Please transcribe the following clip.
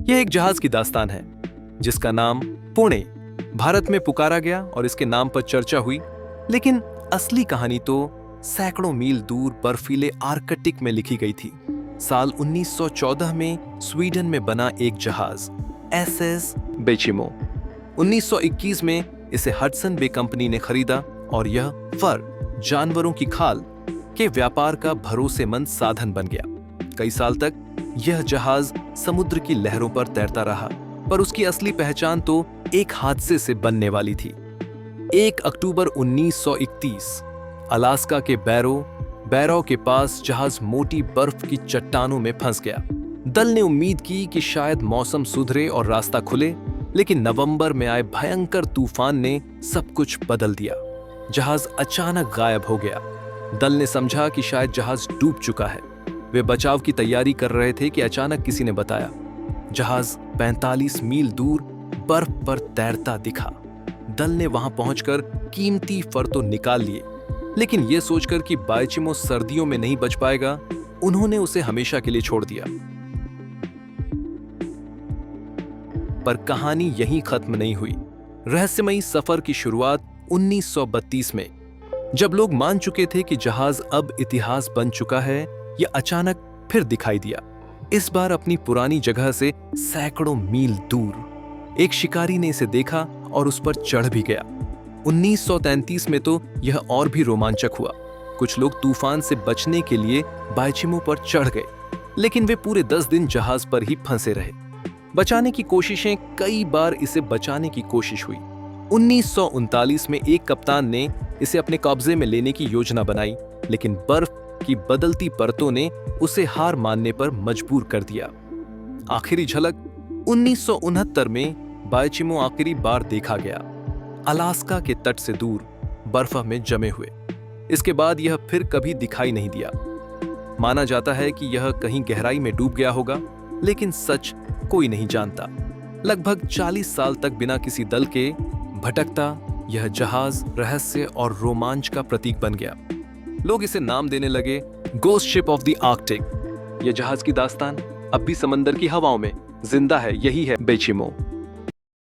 यह एक जहाज की दास्तान है जिसका नाम पुणे भारत में पुकारा गया और इसके नाम पर चर्चा हुई, लेकिन असली कहानी तो सैकड़ों मील दूर बर्फीले आर्कटिक में लिखी गई थी। साल 1914 में स्वीडन में बना एक जहाज SS बेचिमो। 1921 में इसे हडसन बे कंपनी ने खरीदा और यह फर जानवरों की खाल के व्यापार का भरोसेमंद साधन बन गया। कई साल तक यह जहाज समुद्र की लहरों पर तैरता रहा, पर उसकी असली पहचान तो एक हादसे से बनने वाली थी। 1 अक्टूबर 1931 अलास्का के बैरो के पास जहाज मोटी बर्फ की चट्टानों में फंस गया। दल ने उम्मीद की कि शायद मौसम सुधरे और रास्ता खुले, लेकिन नवंबर में आए भयंकर तूफान ने सब कुछ बदल दिया। जहाज अचानक गायब हो गया। दल ने समझा कि शायद जहाज डूब चुका है। वे बचाव की तैयारी कर रहे थे कि अचानक किसी ने बताया, जहाज 45 मील दूर बर्फ पर तैरता दिखा। दल ने वहां पहुंचकर कीमती फर तो निकाल लिए, लेकिन यह सोचकर कि बाइचिमो सर्दियों में नहीं बच पाएगा, उन्होंने उसे हमेशा के लिए छोड़ दिया। पर कहानी यहीं खत्म नहीं हुई। रहस्यमयी सफर की शुरुआत 1932 में, जब लोग मान चुके थे कि जहाज अब इतिहास बन चुका है, यह अचानक फिर दिखाई दिया। इस बार अपनी पुरानी जगह से सैकड़ों मील दूर। एक शिकारी ने इसे देखा और उस पर चढ़ भी गया। 1933 में तो यह और भी रोमांचक हुआ। कुछ लोग तूफान से बचने के लिए बाइचिमो पर चढ़ गए, लेकिन वे पूरे 10 दिन जहाज पर ही फंसे रहे। बचाने की कोशिशें, कई बार इसे बचाने की कोशिश हुई। 1939 में एक कप्तान ने इसे अपने कब्जे में लेने की योजना बनाई, लेकिन बर्फ की बदलती परतों ने उसे हार मानने पर मजबूर कर दिया। आखिरी झलक 1969 में बाइचिमो आखिरी बार देखा गया, अलास्का के तट से दूर बर्फ में जमे हुए। इसके बाद यह फिर कभी दिखाई नहीं दिया। माना जाता है कि यह कहीं गहराई में डूब गया होगा, लेकिन सच कोई नहीं जानता। लगभग 40 साल तक बिना किसी दल के भटकता यह जहाज रहस्य और रोमांच का प्रतीक बन गया। लोग इसे नाम देने लगे ghost ship of the Arctic. यह जहाज की दास्तान अब भी समंदर की हवाओं में जिंदा है। यही है बेचिमो।